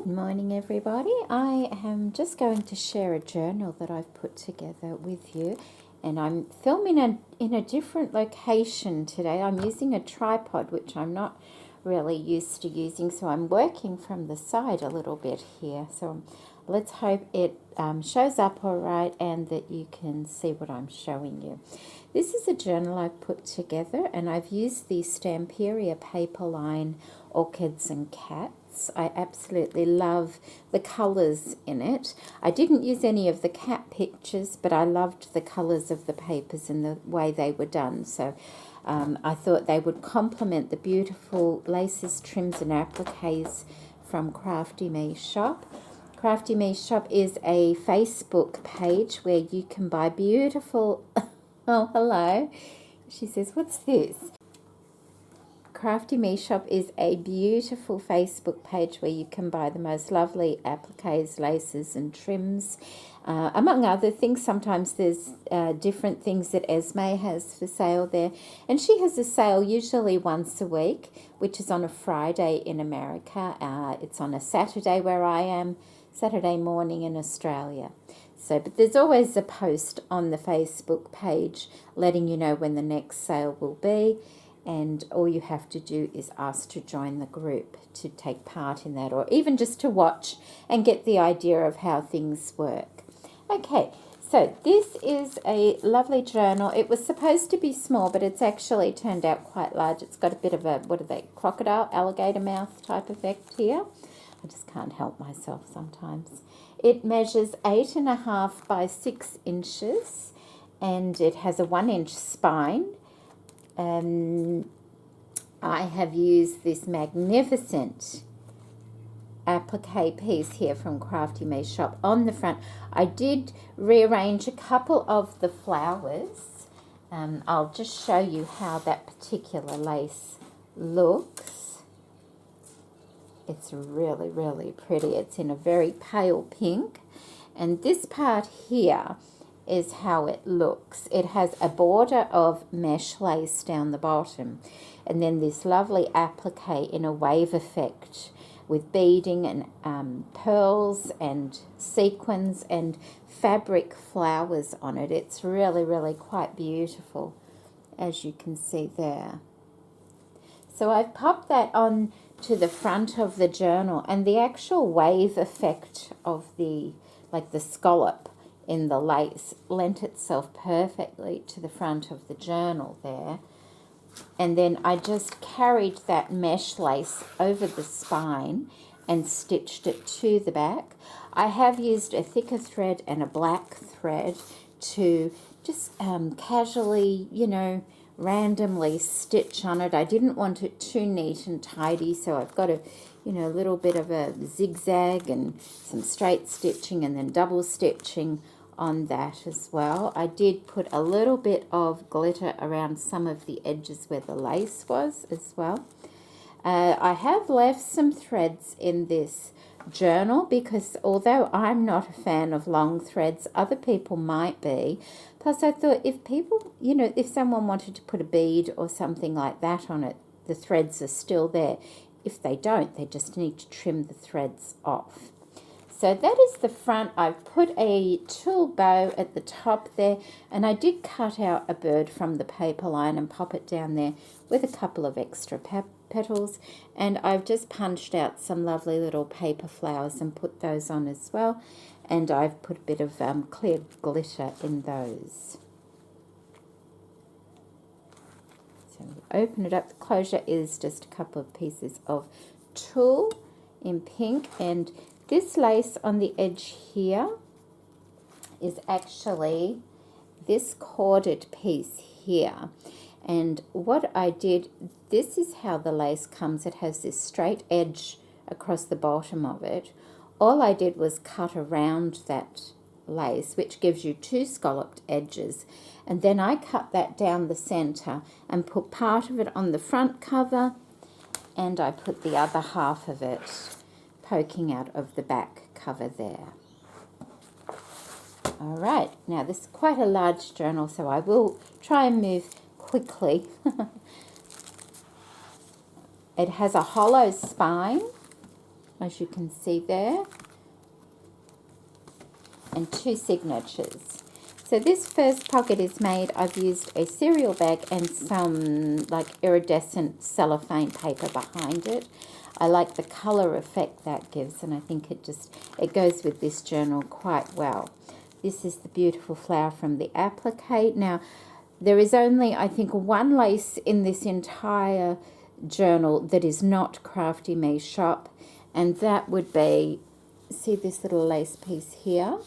Good morning, everybody. I am just going to share a journal that I've put together with you, and I'm filming in a different location today. I'm using a tripod, which I'm not really used to using, so I'm working from the side a little bit here. So let's hope it shows up all right and that you can see what I'm showing you. This is a journal I've put together, and I've used the Stamperia paper line Orchids and Cats. I absolutely love the colours in it. I didn't use any of the cat pictures, but I loved the colours of the papers and the way they were done. So I thought they would complement the beautiful laces, trims and appliques from Crafty Me Shop. Crafty Me Shop is a Facebook page where you can buy beautiful... Oh, hello. She says, what's this? Crafty Me Shop is a beautiful Facebook page where you can buy the most lovely appliques, laces and trims. Among other things, sometimes there's different things that Esme has for sale there. And she has a sale usually once a week, which is on a Friday in America. It's on a Saturday where I am, Saturday morning in Australia. So, but there's always a post on the Facebook page letting you know when the next sale will be. And all you have to do is ask to join the group to take part in that, or even just to watch and get the idea of how things work. Okay, so this is a lovely journal. It was supposed to be small, but it's actually turned out quite large. It's got a bit of a, what are they, crocodile, alligator mouth type effect here. I just can't help myself sometimes. It measures 8.5 by 6 inches, and it has a 1-inch spine. I have used this magnificent applique piece here from Crafty Me Shop on the front. I did rearrange a couple of the flowers. I'll just show you how that particular lace looks. It's really, really pretty. It's in a very pale pink. And this part here is how it looks. It has a border of mesh lace down the bottom, and then this lovely applique in a wave effect with beading and pearls and sequins and fabric flowers on it. It's really, really quite beautiful, as you can see there. So I've popped that on to the front of the journal, and the actual wave effect of the, like the scallop in the lace, lent itself perfectly to the front of the journal there. And then I just carried that mesh lace over the spine and stitched it to the back. I have used a thicker thread and a black thread to just casually, you know, randomly stitch on it. I didn't want it too neat and tidy, so I've got a, you know, a little bit of a zigzag and some straight stitching and then double stitching on that as well. I did put a little bit of glitter around some of the edges where the lace was as well. I have left some threads in this journal because although I'm not a fan of long threads, other people might be. Plus I thought if people, you know, if someone wanted to put a bead or something like that on it, the threads are still there. If they don't, they just need to trim the threads off. So that is the front. I've put a tulle bow at the top there, and I did cut out a bird from the paper line and pop it down there with a couple of extra petals, and I've just punched out some lovely little paper flowers and put those on as well, and I've put a bit of clear glitter in those. So open it up. The closure is just a couple of pieces of tulle in pink, and this lace on the edge here is actually this corded piece here. And what I did, this is how the lace comes. It has this straight edge across the bottom of it. All I did was cut around that lace, which gives you 2 scalloped edges. And then I cut that down the center and put part of it on the front cover, and I put the other half of it poking out of the back cover there. All right, now this is quite a large journal, so I will try and move quickly. It has a hollow spine, as you can see there, and 2 signatures. So this first pocket is made, I've used a cereal bag and some like iridescent cellophane paper behind it. I like the colour effect that gives, and I think it goes with this journal quite well. This is the beautiful flower from the applique. Now, there is only, I think, 1 lace in this entire journal that is not Crafty Me Shop, and that would be, see this little lace piece here?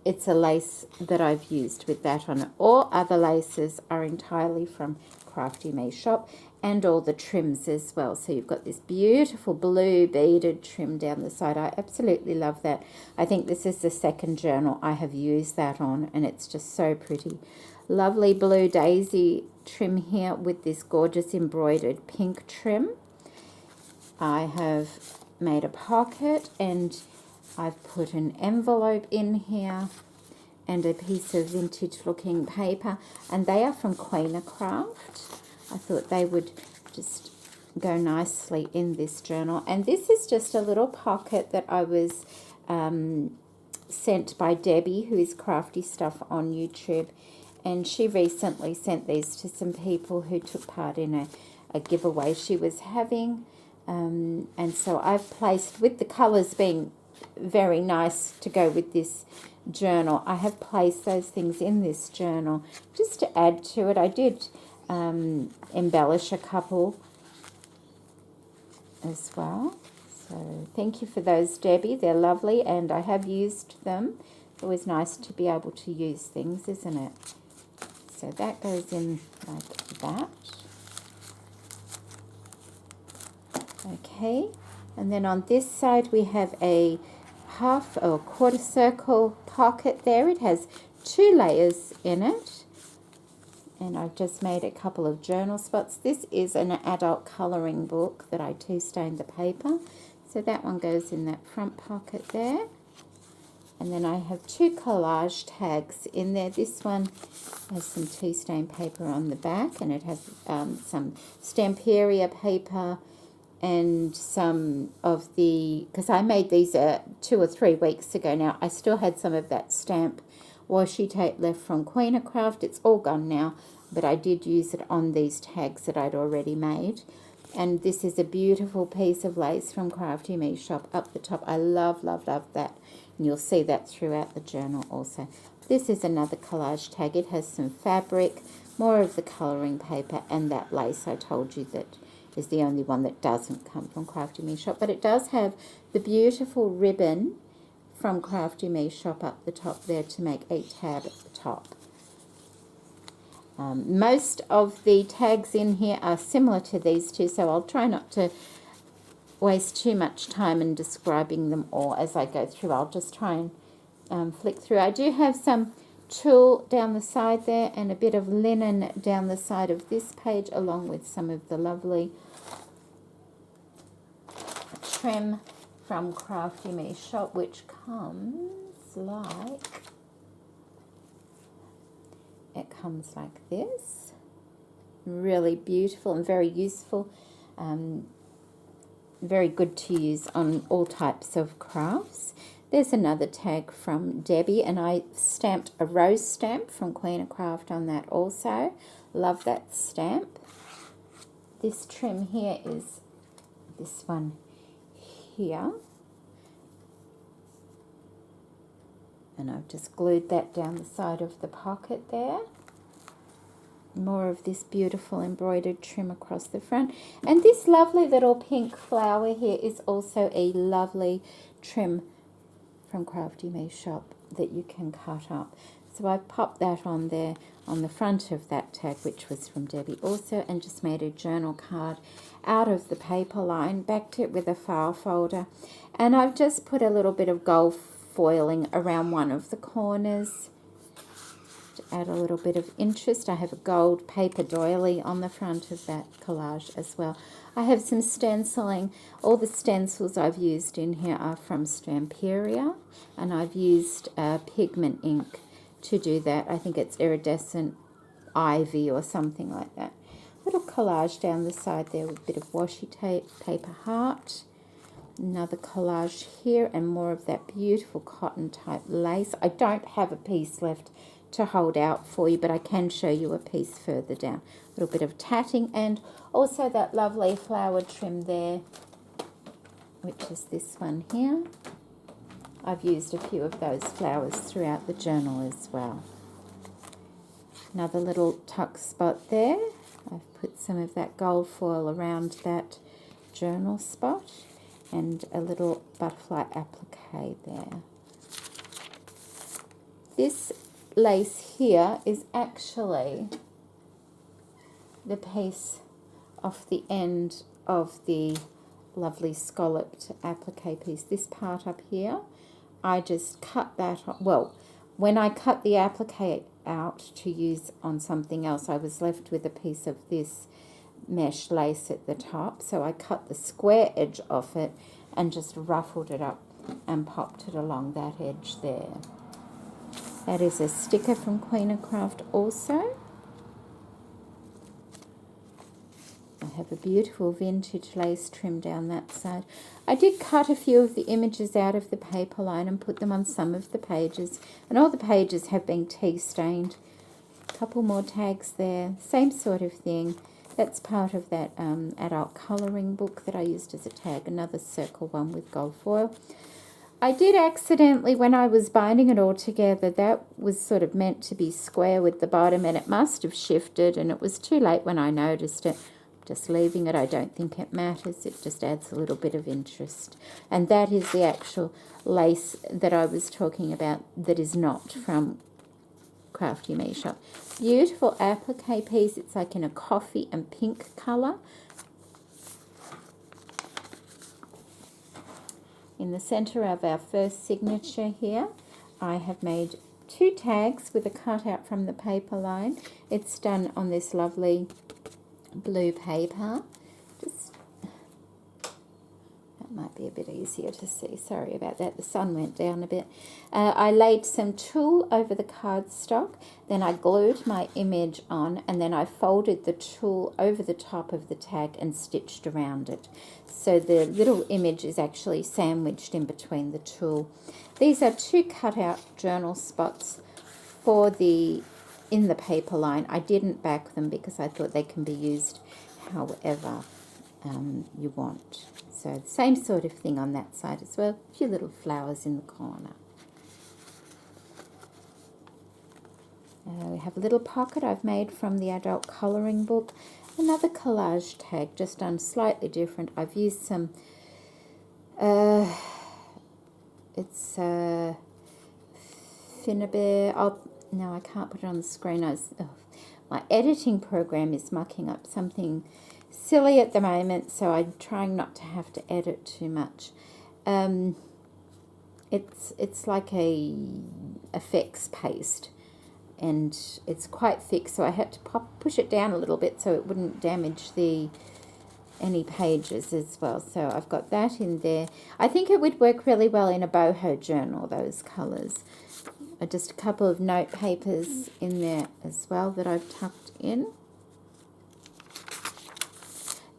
It's a lace that I've used with that on it. All other laces are entirely from Crafty Me Shop, and all the trims as well. So you've got this beautiful blue beaded trim down the side. I absolutely love that. I think this is the second journal I have used that on, and it's just so pretty. Lovely blue daisy trim here with this gorgeous embroidered pink trim. I have made a pocket, and I've put an envelope in here and a piece of vintage looking paper, and they are from Queen Craft. I thought they would just go nicely in this journal. And this is just a little pocket that I was sent by Debbie, who is Crafty Stuff on YouTube, and she recently sent these to some people who took part in a giveaway she was having, and so I've placed, with the colours being very nice to go with this journal, I have placed those things in this journal just to add to it. I did embellish a couple as well, so thank you for those, Debbie. They're lovely, and I have used them. It's always nice to be able to use things, isn't it? So that goes in like that. Okay, and then on this side we have a half or quarter circle pocket there. It has 2 layers in it, and I've just made a couple of journal spots. This is an adult colouring book that I tea stained the paper, so that one goes in that front pocket there. And then I have 2 collage tags in there. This one has some tea stain paper on the back, and it has some Stamperia paper and some of the, because I made these 2 or 3 weeks ago now. I still had some of that stamp washi tape left from Queen Craft. It's all gone now, but I did use it on these tags that I'd already made. And this is a beautiful piece of lace from Crafty Me Shop up the top. I love, love, love that. And you'll see that throughout the journal also. This is another collage tag. It has some fabric, more of the colouring paper, and that lace I told you that is the only one that doesn't come from Crafty Me Shop. But it does have the beautiful ribbon from Crafty Me Shop up the top there to make a tab at the top. Most of the tags in here are similar to these two, so I'll try not to waste too much time in describing them all as I go through. I'll just try and flick through. I do have some tulle down the side there and a bit of linen down the side of this page, along with some of the lovely trim from Crafty Me Shop, which comes like, it comes like this. Really beautiful and very useful. Very good to use on all types of crafts. There's another tag from Debbie, and I stamped a rose stamp from Queen Craft on that also. Love that stamp. This trim here is this one here. And I've just glued that down the side of the pocket there. More of this beautiful embroidered trim across the front. And this lovely little pink flower here is also a lovely trim from Crafty Me Shop that you can cut up. So I popped that on there on the front of that tag, which was from Debbie also, and just made a journal card out of the paper line, backed it with a file folder, and I've just put a little bit of gold foiling around one of the corners to add a little bit of interest. I have a gold paper doily on the front of that collage as well. I have some stenciling. All the stencils I've used in here are from Stamperia, and I've used pigment ink to do that. I think it's iridescent ivy or something like that. Little collage down the side there with a bit of washi tape, paper heart. Another collage here and more of that beautiful cotton type lace. I don't have a piece left to hold out for you, but I can show you a piece further down. A little bit of tatting and also that lovely flower trim there, which is this one here. I've used a few of those flowers throughout the journal as well. Another little tuck spot there. I've put some of that gold foil around that journal spot and a little butterfly applique there. This lace here is actually the piece off the end of the lovely scalloped applique piece. This part up here, I just cut that, well, when I cut the applique out to use on something else, I was left with a piece of this mesh lace at the top, so I cut the square edge off it and just ruffled it up and popped it along that edge there. That is a sticker from Queen of Craft also. I have a beautiful vintage lace trim down that side. I did cut a few of the images out of the paper line and put them on some of the pages, and all the pages have been tea stained. A couple more tags there, same sort of thing. That's part of that adult colouring book that I used as a tag, another circle one with gold foil. I did accidentally, when I was binding it all together, that was sort of meant to be square with the bottom, and it must have shifted, and it was too late when I noticed it. Just leaving it, I don't think it matters, it just adds a little bit of interest. And that is the actual lace that I was talking about that is not from Crafty Me Shop. Beautiful applique piece, it's like in a coffee and pink colour. In the centre of our first signature here, I have made 2 tags with a cutout from the paper line. It's done on this lovely blue paper. Just, that might be a bit easier to see, sorry about that, the sun went down a bit. I laid some tulle over the cardstock, then I glued my image on, and then I folded the tulle over the top of the tag and stitched around it. So the little image is actually sandwiched in between the tulle. These are 2 cutout journal spots for in the paper line. I didn't back them because I thought they can be used however you want. So the same sort of thing on that side as well. A few little flowers in the corner. We have a little pocket I've made from the adult colouring book. Another collage tag, just done slightly different. I've used some, it's Finnabear. No, I can't put it on the screen. My editing program is mucking up something silly at the moment, so I'm trying not to have to edit too much. It's like a effects paste, and it's quite thick, so I had to push it down a little bit so it wouldn't damage any pages as well. So I've got that in there. I think it would work really well in a boho journal, those colours. Just a couple of note papers in there as well that I've tucked in.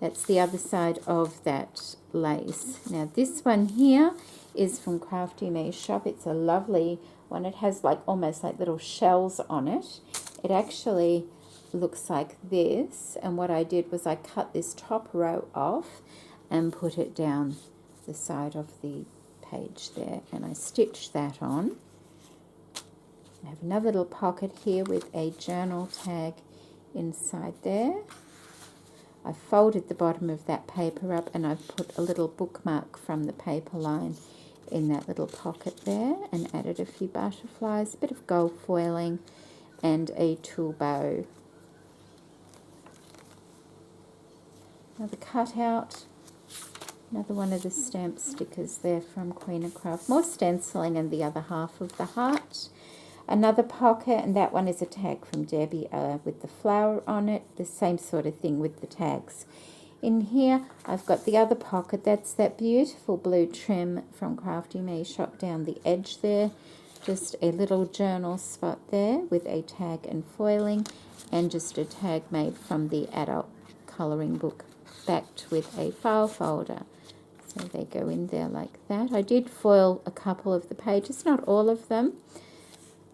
That's the other side of that lace. Now this one here is from Crafty Me Shop. It's a lovely one. It has like almost like little shells on it. It actually looks like this, and what I did was I cut this top row off and put it down the side of the page there, and I stitched that on. I have another little pocket here with a journal tag inside there. I folded the bottom of that paper up, and I've put a little bookmark from the paper line in that little pocket there, and added a few butterflies, a bit of gold foiling, and a tulle bow. Another cutout, another one of the stamp stickers there from Queen of Craft. More stenciling and the other half of the heart. Another pocket, and that one is a tag from Debbie with the flower on it. The same sort of thing with the tags. In here, I've got the other pocket. That's that beautiful blue trim from Crafty Me Shop down the edge there. Just a little journal spot there with a tag and foiling, and just a tag made from the adult colouring book, backed with a file folder. So they go in there like that. I did foil a couple of the pages, not all of them.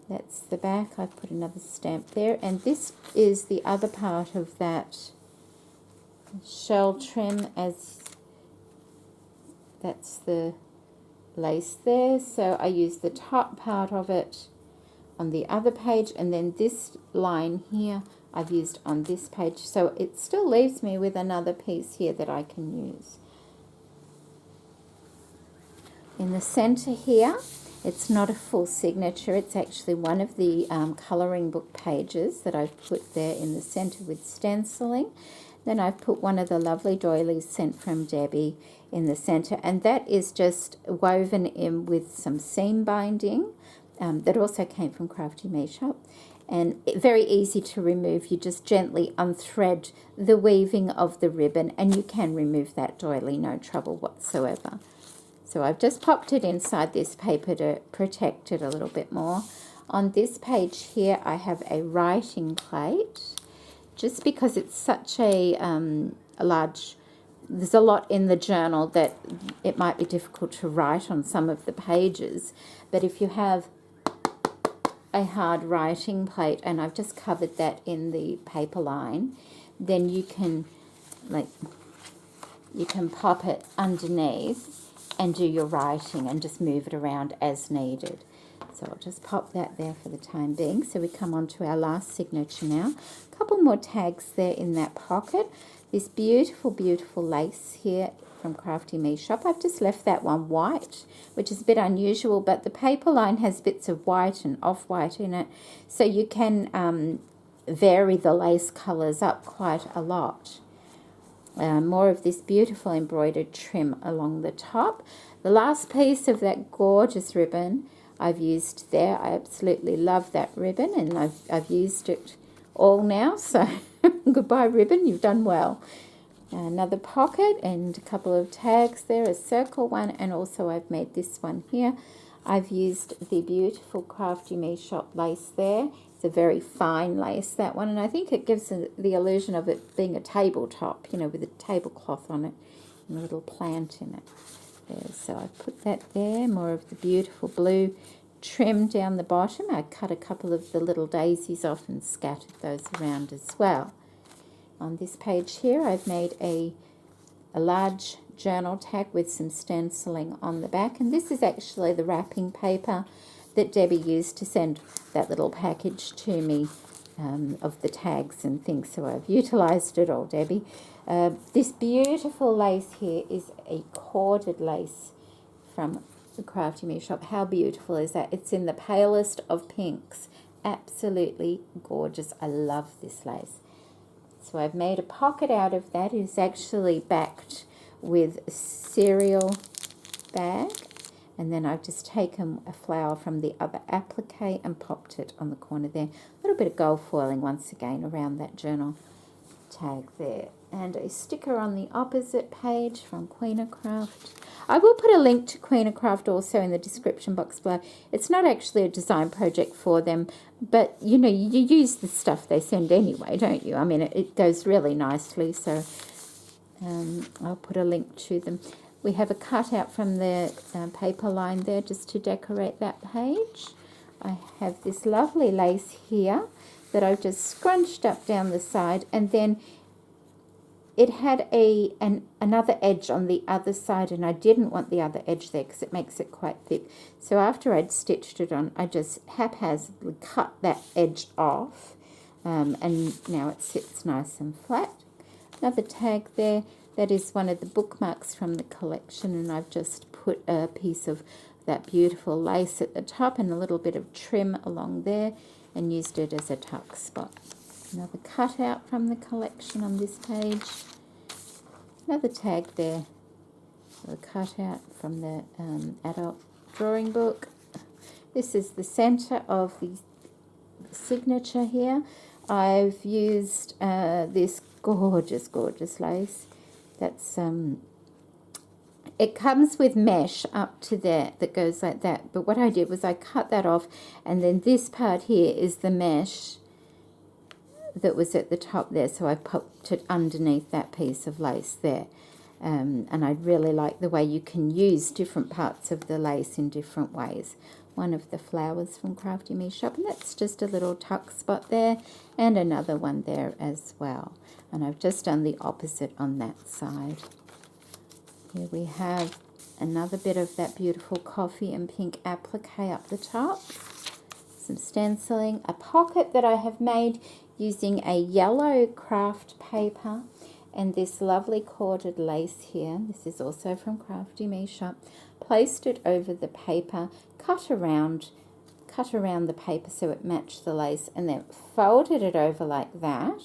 That's the back. I put another stamp there. And this is the other part of that shell trim, as that's the lace there. So I use the top part of it on the other page, and then this line here I've used on this page. So it still leaves me with another piece here that I can use. In the center here, it's not a full signature. It's actually one of the colouring book pages that I've put there in the center with stenciling. Then I've put one of the lovely doilies sent from Debbie in the center, and that is just woven in with some seam binding that also came from Crafty Me Shop. And very easy to remove. You just gently unthread the weaving of the ribbon, and you can remove that doily, no trouble whatsoever. So I've just popped it inside this paper to protect it a little bit more. On this page here, I have a writing plate, just because it's such a large, there's a lot in the journal that it might be difficult to write on some of the pages. But if you have a hard writing plate, and I've just covered that in the paper line, then you can pop it underneath and do your writing and just move it around as needed. So I'll just pop that there for the time being. So we come on to our last signature now. A couple more tags there in that pocket. This beautiful, beautiful lace here from Crafty Me Shop. I've just left that one white, which is a bit unusual, but the paper line has bits of white and off-white in it. So you can vary the lace colours up quite a lot. More of this beautiful embroidered trim along the top. The last piece of that gorgeous ribbon I've used there. I absolutely love that ribbon, and I've used it all now, so goodbye ribbon, you've done well. Another pocket and a couple of tags there, a circle one, and also I've made this one here. I've used the beautiful Crafty Me Shop lace there. It's a very fine lace, that one, and I think it gives the illusion of it being a tabletop, you know, with a tablecloth on it and a little plant in it. There, so I put that there. More of the beautiful blue trim down the bottom. I cut a couple of the little daisies off and scattered those around as well. On this page here, I've made a large journal tag with some stenciling on the back, and this is actually the wrapping paper that Debbie used to send that little package to me of the tags and things, so I've utilised it all, Debbie. This beautiful lace here is a corded lace from the Crafty Me Shop. How beautiful is that? It's in the palest of pinks. Absolutely gorgeous. I love this lace. So I've made a pocket out of that. It's actually backed with a cereal bag. And then I've just taken a flower from the other applique and popped it on the corner there. A little bit of gold foiling once again around that journal tag there. And a sticker on the opposite page from Queen of Craft. I will put a link to Queen of Craft also in the description box below. It's not actually a design project for them, but you know, you use the stuff they send anyway, don't you? I mean, it goes really nicely, so I'll put a link to them. We have a cutout from the paper line there just to decorate that page. I have this lovely lace here that I've just scrunched up down the side, and then it had another edge on the other side, and I didn't want the other edge there because it makes it quite thick. So after I'd stitched it on, I just haphazardly cut that edge off, and now it sits nice and flat. Another tag there. That is one of the bookmarks from the collection, and I've just put a piece of that beautiful lace at the top and a little bit of trim along there and used it as a tuck spot. Another cutout from the collection on this page. Another tag there, a cutout from the adult drawing book. This is the centre of the signature here. I've used this gorgeous, gorgeous lace. That's it comes with mesh up to there that goes like that. But what I did was I cut that off, and then this part here is the mesh that was at the top there. So I popped it underneath that piece of lace there. And I really like the way you can use different parts of the lace in different ways. One of the flowers from Crafty Me Shop, and that's just a little tuck spot there, and another one there as well. And I've just done the opposite on that side. Here we have another bit of that beautiful coffee and pink applique up the top. Some stenciling, a pocket that I have made using a yellow craft paper, and this lovely corded lace here. This is also from Crafty Me Shop. Placed it over the paper, cut around the paper so it matched the lace, and then folded it over like that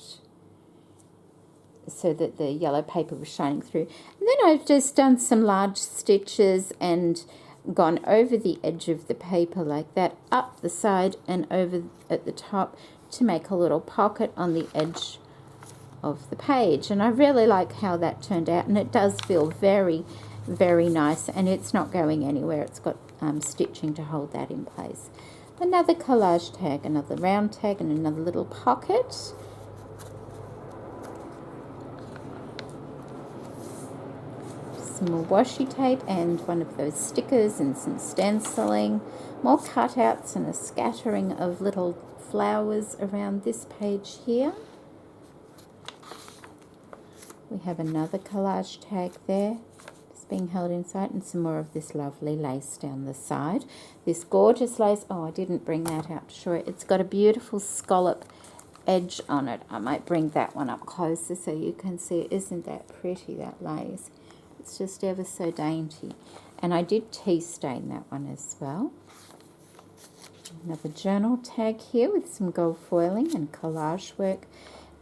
so that the yellow paper was shining through. And then I've just done some large stitches and gone over the edge of the paper like that, up the side and over at the top to make a little pocket on the edge of the page. And I really like how that turned out, and it does feel very, very nice, and it's not going anywhere. It's got stitching to hold that in place. Another collage tag, another round tag, and another little pocket. Some more washi tape and one of those stickers and some stenciling, more cutouts and a scattering of little flowers around this page here. We have another collage tag there, just being held inside, and some more of this lovely lace down the side. This gorgeous lace, oh, I didn't bring that out to show it. It's got a beautiful scallop edge on it. I might bring that one up closer so you can see. Isn't that pretty, that lace? It's just ever so dainty. And I did tea stain that one as well. Another journal tag here with some gold foiling and collage work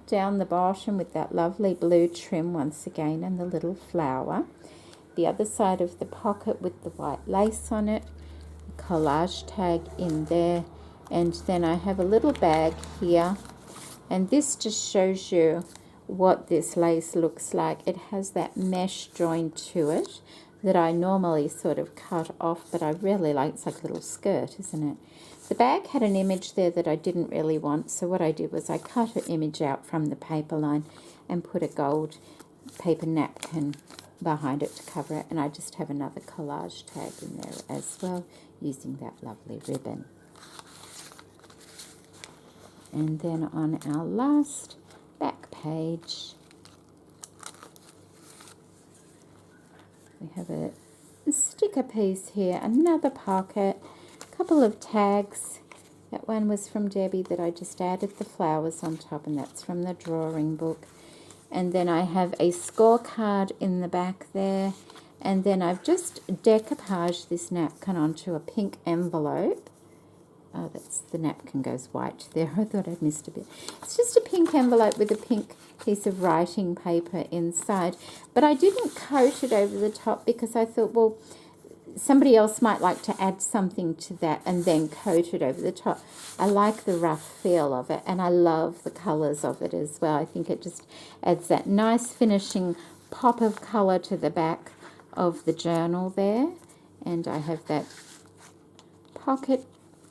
down the bottom with that lovely blue trim once again and the little flower. The other side of the pocket with the white lace on it, collage tag in there, and then I have a little bag here, and this just shows you what this lace looks like. It has that mesh join to it that I normally sort of cut off, but I really like. It's like a little skirt, isn't it? The bag had an image there that I didn't really want, so what I did was I cut an image out from the paper line and put a gold paper napkin behind it to cover it, and I just have another collage tag in there as well using that lovely ribbon. And then on our last back page, we have a sticker piece here, another pocket, couple of tags. That one was from Debbie that I just added the flowers on top, and that's from the drawing book. And then I have a scorecard in the back there, and then I've just decoupaged this napkin onto a pink envelope. Oh, that's the napkin goes white there. I thought I'd missed a bit. It's just a pink envelope with a pink piece of writing paper inside, but I didn't coat it over the top because I thought, well, somebody else might like to add something to that and then coat it over the top. I like the rough feel of it, and I love the colours of it as well. I think it just adds that nice finishing pop of colour to the back of the journal there. And I have that pocket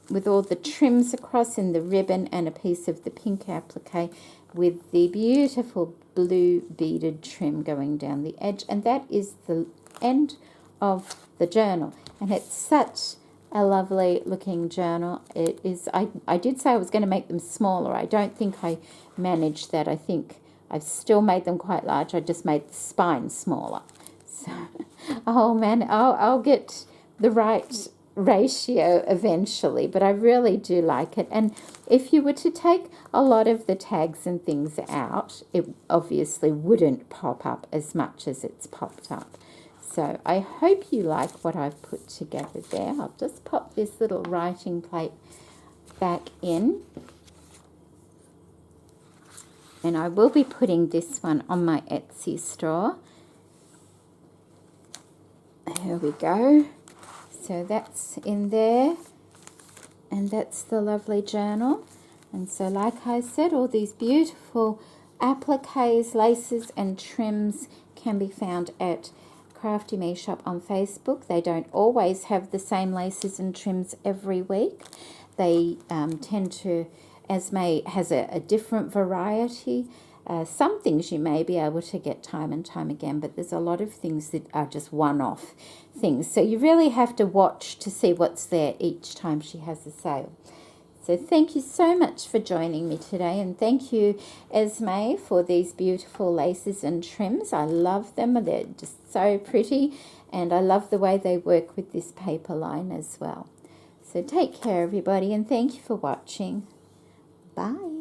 with all the trims across in the ribbon and a piece of the pink applique with the beautiful blue beaded trim going down the edge. And that is the end of the journal, and it's such a lovely looking journal. It is. I did say I was going to make them smaller. I don't think I managed that. I think I've still made them quite large. I just made the spine smaller. So, oh man, I'll get the right ratio eventually, but I really do like it. And if you were to take a lot of the tags and things out, it obviously wouldn't pop up as much as it's popped up. So I hope you like what I've put together there. I'll just pop this little writing plate back in. And I will be putting this one on my Etsy store. Here we go. So that's in there. And that's the lovely journal. And so like I said, all these beautiful appliques, laces and trims can be found at Crafty Me Shop on Facebook. They don't always have the same laces and trims every week. They tend to, Esme has a different variety, Some things you may be able to get time and time again, but there's a lot of things that are just one-off things. So you really have to watch to see what's there each time she has a sale. So thank you so much for joining me today, and thank you, Esme, for these beautiful laces and trims. I love them. They're just so pretty, and I love the way they work with this paper line as well. So take care, everybody, and thank you for watching. Bye.